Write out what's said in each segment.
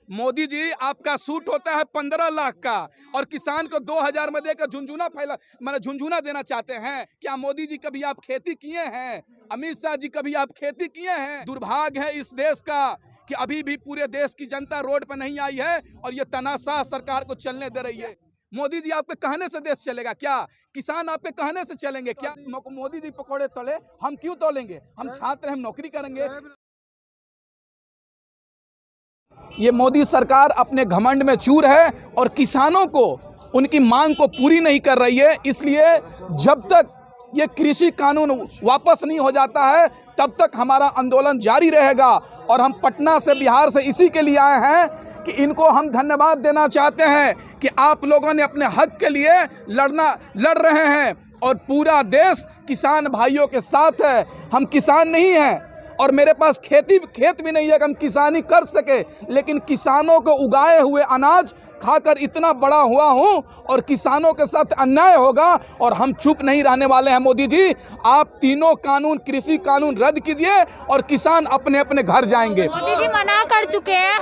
मोदी जी आपका सूट होता है 15 लाख का और किसान को 2000 में देकर झुंझुना देना चाहते हैं। क्या मोदी जी कभी आप खेती किए हैं? अमित शाह जी कभी आप खेती किए हैं? दुर्भाग्य है इस देश का कि अभी भी पूरे देश की जनता रोड पर नहीं आई है और ये तानाशाह सरकार को चलने दे रही है। मोदी जी आपके कहने से देश चलेगा क्या? किसान आपके कहने से चलेंगे क्या? मोदी जी पकौड़े तले हम क्यों तोलेंगे? हम छात्र हैं, हम नौकरी करेंगे। ये मोदी सरकार अपने घमंड में चूर है और किसानों को उनकी मांग को पूरी नहीं कर रही है। इसलिए जब तक ये कृषि कानून वापस नहीं हो जाता है तब तक हमारा आंदोलन जारी रहेगा। और हम पटना से, बिहार से इसी के लिए आए हैं कि इनको हम धन्यवाद देना चाहते हैं कि आप लोगों ने अपने हक के लिए लड़ रहे हैं और पूरा देश किसान भाइयों के साथ है। हम किसान नहीं हैं और मेरे पास खेत भी नहीं है कि हम किसानी कर सके, लेकिन किसानों को उगाए हुए अनाज खाकर इतना बड़ा हुआ हूं और किसानों के साथ अन्याय होगा और हम चुप नहीं रहने वाले हैं। मोदी जी आप तीनों कानून, कृषि कानून रद्द कीजिए और किसान अपने अपने घर जाएंगे। मोदी जी मना कर चुके हैं,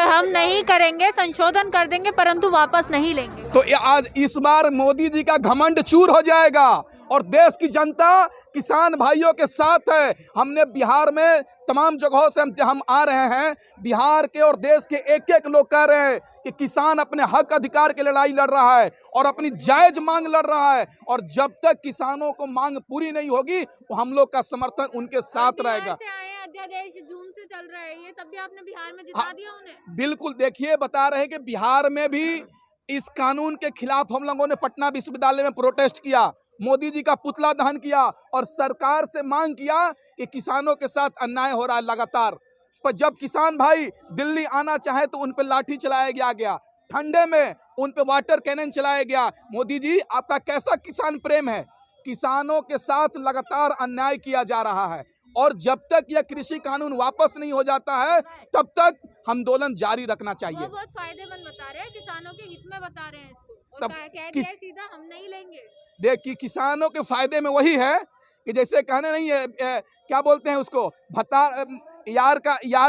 हम नहीं करेंगे, संशोधन कर देंगे परंतु वापस नहीं लेंगे। तो आज इस बार मोदी जी का घमंड चूर हो जाएगा और देश की जनता किसान भाइयों के साथ है। हमने बिहार में तमाम जगहों से हम आ रहे हैं। बिहार के और देश के एक एक लोग कह रहे हैं कि किसान अपने हक अधिकार की लड़ाई लड़ रहा है और अपनी जायज मांग लड़ रहा है और जब तक किसानों को मांग पूरी नहीं होगी तो हम लोग का समर्थन उनके साथ रहेगा। अध्यादेश जून से चल रहा है, ये तब भी आपने बिहार में जिता दिया उन्हें। बिल्कुल, देखिए बता रहे हैं कि बिहार में भी इस कानून के खिलाफ हम लोगों ने पटना विश्वविद्यालय में प्रोटेस्ट किया, मोदी जी का पुतला दहन किया और सरकार से मांग किया कि किसानों के साथ अन्याय हो रहा है लगातार। पर जब किसान भाई दिल्ली आना चाहे तो उन पर लाठी चलाया गया, ठंडे में उन पे वाटर कैनन चलाया गया। मोदी जी आपका कैसा किसान प्रेम है? किसानों के साथ लगातार अन्याय किया जा रहा है और जब तक यह कृषि कानून वापस नहीं हो जाता है तब तक आंदोलन जारी रखना चाहिए। वो बहुत फायदेमंद बता रहे हैं, किसानों के हित में बता रहे हैं इसको और तब कह दिया सीधा हम नहीं लेंगे। देखिए किसानों के फायदे में वही है कि जैसे कहने नहीं है क्या बोलते हैं उसको, भतार, यार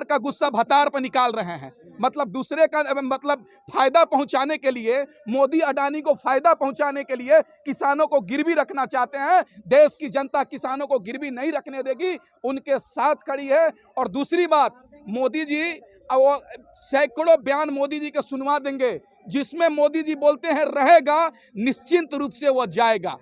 का गुस्सा भतार पर निकाल रहे हैं। मतलब दूसरे का मतलब फायदा पहुंचाने के लिए, मोदी अडानी को फायदा पहुंचाने के लिए किसानों को गिरवी रखना चाहते हैं। देश की जनता किसानों को गिरवी नहीं रखने देगी, उनके साथ खड़ी है। और दूसरी बात, मोदी जी वो सैकड़ों बयान मोदी जी के सुनवा देंगे जिसमें मोदी जी बोलते हैं रहेगा निश्चिंत रूप से वह जाएगा।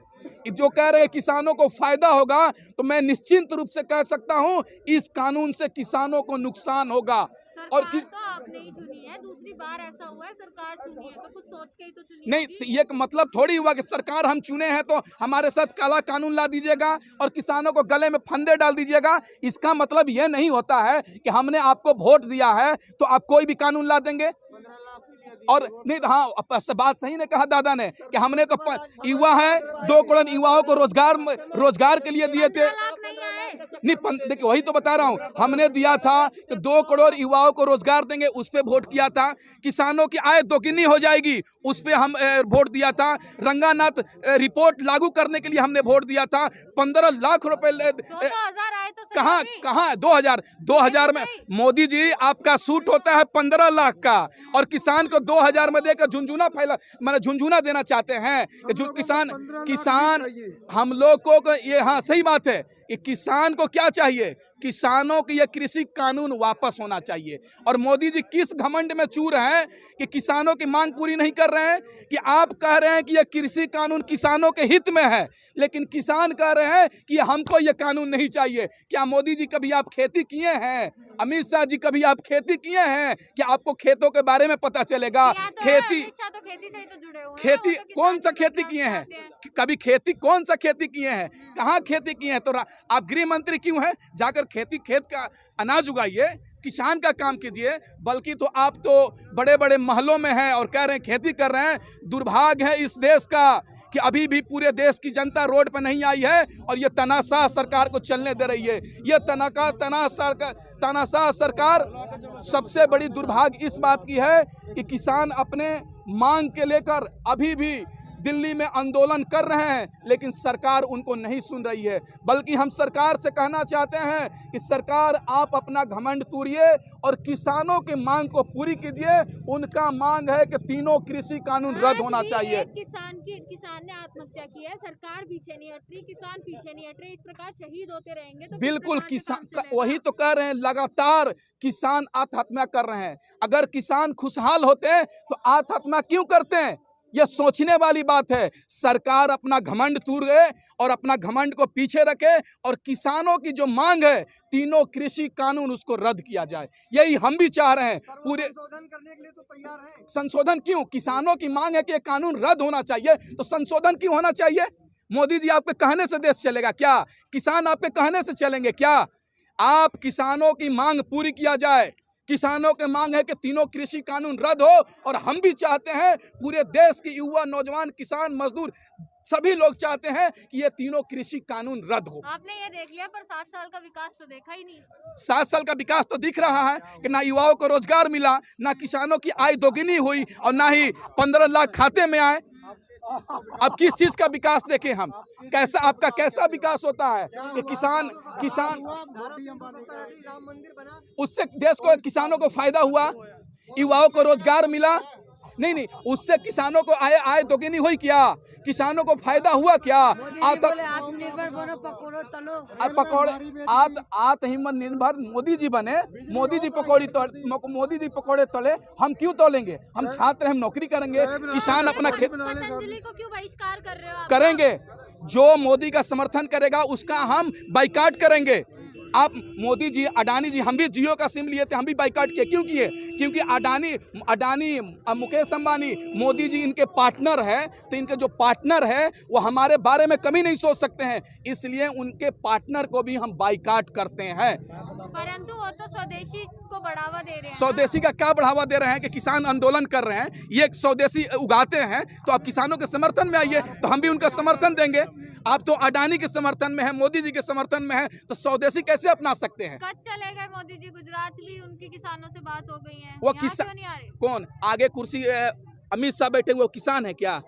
जो कह रहे हैं किसानों को फायदा होगा तो मैं निश्चिंत रूप से कह सकता हूं इस कानून से किसानों को नुकसान होगा। और तो आपने ही चुनी है, दूसरी बार ऐसा हुआ है सरकार चुनी है तो कुछ सोच के ही तो चुनी नहीं, ये मतलब थोड़ी हुआ कि सरकार हम चुने हैं तो हमारे साथ काला कानून ला दीजिएगा और किसानों को गले में फंदे डाल दीजिएगा। इसका मतलब ये नहीं होता है कि हमने आपको वोट दिया है तो आप कोई भी कानून ला देंगे। और नहीं, हाँ बात सही ने कहा दादा ने कि हमने तो युवा है, 2 करोड़ युवाओं को रोजगार के लिए दिए थे। नहीं देखिए वही तो बता रहा हूँ, हमने दिया था कि 2 करोड़ युवाओं को रोजगार देंगे, उस पे वोट किया था। किसानों की आय दोगुनी हो जाएगी, उस पे हम वोट दिया था। रंगानाथ रिपोर्ट लागू करने के लिए हमने वोट दिया था। 15 लाख रुपए कहाँ 2000 में मोदी जी आपका सूट होता है 15 लाख का और किसान को 2000 में देकर झुंझुना देना चाहते हैं। किसान हम लोग को ये, हाँ सही बात है कि किसान को क्या चाहिए, किसानों की यह कृषि कानून वापस होना चाहिए। और मोदी जी किस घमंड में चूर हैं कि किसानों की मांग पूरी नहीं कर रहे हैं कि आप कह रहे हैं कि यह कृषि कानून किसानों के हित में है, लेकिन किसान कह रहे हैं कि हमको यह कानून नहीं चाहिए। क्या मोदी जी कभी आप खेती किए हैं? अमित शाह जी कभी आप खेती किए हैं? क्या आपको खेतों के बारे में पता चलेगा? खेती कौन सा खेती किए हैं? कभी खेती कौन सा खेती किए हैं? कहाँ खेती किए हैं? तो आप गृह मंत्री क्यों हैं? जाकर खेत का अनाज उगाइए, किसान का काम कीजिए। बल्कि तो आप तो बड़े बड़े महलों में हैं और कह रहे हैं खेती कर रहे हैं। दुर्भाग्य है इस देश का कि अभी भी पूरे देश की जनता रोड पर नहीं आई है और ये तानाशाह सरकार को चलने दे रही है। ये तानाशाह सरकार सबसे बड़ी दुर्भाग्य इस बात की है कि किसान अपने मांग के लेकर अभी भी दिल्ली में आंदोलन कर रहे हैं, लेकिन सरकार उनको नहीं सुन रही है। बल्कि हम सरकार से कहना चाहते हैं कि सरकार आप अपना घमंड तोड़िए और किसानों की मांग को पूरी कीजिए। उनका मांग है कि तीनों कृषि कानून रद्द होना चाहिए। किसान ने आत्महत्या की है, सरकार पीछे नहीं हट रही, किसान पीछे नहीं हट रहे, इस प्रकार शहीद होते रहेंगे तो बिल्कुल किस प्रकार से किसान काम चलेगा? वही तो कह रहे हैं, लगातार किसान आत्महत्या कर रहे हैं। अगर किसान खुशहाल होते हैं तो आत्महत्या क्यों करते हैं? यह सोचने वाली बात है। सरकार अपना घमंड तोड़ गए और अपना घमंड को पीछे रखे और किसानों की जो मांग है तीनों कृषि कानून उसको रद्द किया जाए। यही हम भी चाह रहे हैं। पूरे संशोधन करने के लिए तो तैयार हैं। संशोधन क्यों? किसानों की मांग है कि ये कानून रद्द होना चाहिए, तो संशोधन क्यों होना चाहिए? मोदी जी आपके कहने से देश चलेगा क्या? किसान आपके कहने से चलेंगे क्या? आप किसानों की मांग पूरी किया जाए। किसानों की मांग है कि तीनों कृषि कानून रद्द हो और हम भी चाहते हैं, पूरे देश के युवा, नौजवान, किसान, मजदूर सभी लोग चाहते हैं कि ये तीनों कृषि कानून रद्द हो। आपने ये देख लिया, पर 7 साल का विकास तो देखा ही नहीं। 7 साल का विकास तो दिख रहा है कि ना युवाओं को रोजगार मिला, ना किसानों की आय दोगुनी हुई और ना ही 15 लाख खाते में आए। अब किस चीज का विकास देखें हम? कैसा आपका कैसा विकास होता है कि किसान राम मंदिर बना, उससे देश को, किसानों को फायदा हुआ, युवाओं को रोजगार मिला? नहीं, उससे किसानों को आय दोगुनी हुई क्या? किसानों को फायदा हुआ क्या? आत्मनिर्भर बनो, पकौड़ो तलो। आत्मनिर्भर मोदी जी बने, मोदी जी पकौड़े तले, हम क्यों तोलेंगे? हम छात्र, हम नौकरी करेंगे। किसान अपना खेत पतंजलि को क्यों बहिष्कार कर रहे हो आप? करेंगे। जो मोदी का समर्थन करेगा उसका हम बाइकाट करेंगे। आप मोदी जी, अडानी जी, हम भी जियो का सिम लिए थे, हम भी बाइकाट किए। क्यों किए? क्योंकि अडानी मुकेश अंबानी, मोदी जी इनके पार्टनर है, तो इनके जो पार्टनर है वो हमारे बारे में कभी नहीं सोच सकते हैं, इसलिए उनके पार्टनर को भी हम बाइकाट करते हैं। परंतु वो तो स्वदेशी को बढ़ावा दे रहे हैं। स्वदेशी का क्या बढ़ावा दे रहे हैं कि किसान आंदोलन कर रहे हैं, ये स्वदेशी उगाते हैं, तो आप किसानों के समर्थन में आइए, तो हम भी उनका समर्थन देंगे। आप तो अडानी के समर्थन में है, मोदी जी के समर्थन में है, तो स्वदेशी कैसे अपना सकते हैं? कब चले गए मोदी जी गुजरात भी, उनकी किसानों से बात हो गई है, वो यहाँ किसान क्यों नहीं आ रहे? कौन आगे कुर्सी अमित शाह बैठे हुए वो किसान है क्या?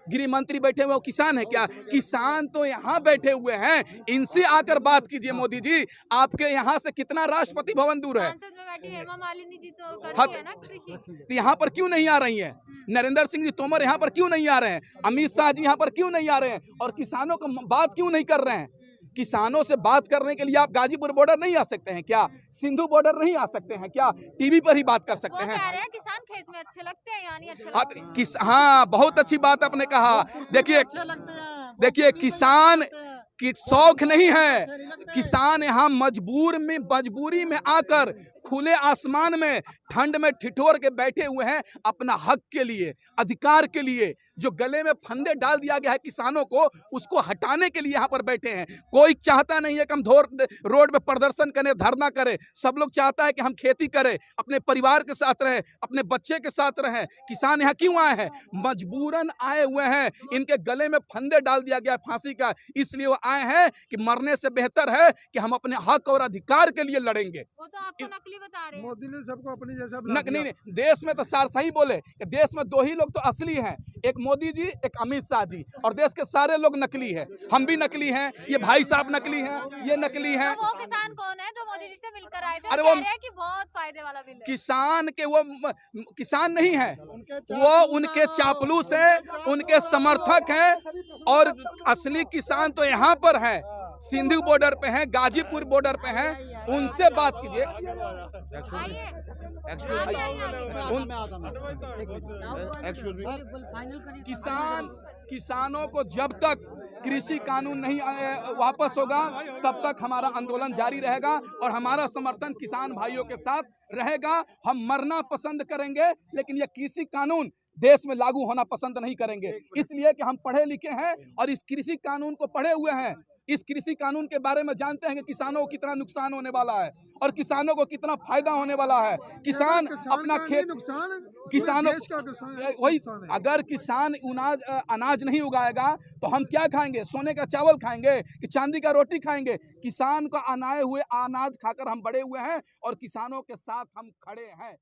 गृह मंत्री बैठे हुए वो किसान है क्या? किसान तो यहाँ बैठे हुए हैं, इनसे आकर बात कीजिए। मोदी जी, आपके यहाँ से कितना राष्ट्रपति भवन दूर है? संसद में बैठी हेमा मालिनी जी तो करती है ना कृषि। तो यहाँ पर क्यों नहीं आ रही हैं? नरेंद्र सिंह जी तोमर यहाँ पर क्यों नहीं आ रहे हैं? अमित शाह जी यहाँ पर क्यों नहीं आ रहे हैं? और किसानों को बात क्यों नहीं कर रहे हैं? किसानों से बात करने के लिए आप गाजीपुर बॉर्डर नहीं आ सकते हैं क्या? सिंधु बॉर्डर नहीं आ सकते हैं क्या? टीवी पर ही बात कर सकते वो हैं। कह रहे हैं किसान खेत में अच्छे लगते हैं, यानी अच्छे लगते हैं। हाँ, बहुत अच्छी बात आपने कहा। देखिए किसान की शौक नहीं है, किसान यहाँ मजबूरी में आकर खुले आसमान में ठंड में ठिठुर के बैठे हुए हैं अपना हक के लिए, अधिकार के लिए। जो गले में फंदे डाल दिया गया है किसानों को, उसको हटाने के लिए यहाँ पर बैठे हैं। कोई चाहता नहीं है कि हम रोड पे प्रदर्शन करें, धरना करें। सब लोग चाहता है कि हम खेती करें, अपने परिवार के साथ रहें, अपने बच्चे के साथ रहें। किसान यहाँ क्यों आए हैं? मजबूरन आए हुए हैं। इनके गले में फंदे डाल दिया गया फांसी का, इसलिए वो आए हैं कि मरने से बेहतर है कि हम अपने हक और अधिकार के लिए लड़ेंगे। वो तो आपको नकली बता रहे हैं। मोदी ने सबको अपने जैसा नहीं, देश में तो सही बोले कि देश में 2 ही लोग तो असली हैं, एक मोदी जी, एक अमित शाह जी, और देश के सारे लोग नकली हैं। हम भी नकली हैं, ये भाई साहब नकली हैं, ये नकली हैं। तो वो किसान कौन है जो मोदी जी से मिलकर आए थे? अरे वो वो कह रहे हैं कि बहुत फायदे वाला बिल है। किसान के वो किसान नहीं है, वो उनके चापलूस हैं, उनके समर्थक हैं, और असली किसान तो यहाँ पर है, सिंधु बॉर्डर पे हैं, गाजीपुर बॉर्डर पे हैं। उनसे बात कीजिए। आइए, किसानों को जब तक कृषि कानून नहीं वापस होगा तब तक हमारा आंदोलन जारी रहेगा और हमारा समर्थन किसान भाइयों के साथ रहेगा। हम मरना पसंद करेंगे, लेकिन यह कृषि कानून देश में लागू होना पसंद नहीं करेंगे, इसलिए कि हम पढ़े लिखे हैं और इस कृषि कानून को पढ़े हुए हैं। इस कृषि कानून के बारे में जानते हैं कि किसानों को कितना नुकसान होने वाला है और किसानों को कितना फायदा होने वाला है। किसान अपना खेत, किसानों वही, अगर किसान अनाज नहीं उगाएगा तो हम क्या खाएंगे? सोने का चावल खाएंगे कि चांदी का रोटी खाएंगे? किसान को अनाए हुए अनाज खाकर हम बड़े हुए हैं और किसानों के साथ हम खड़े हैं।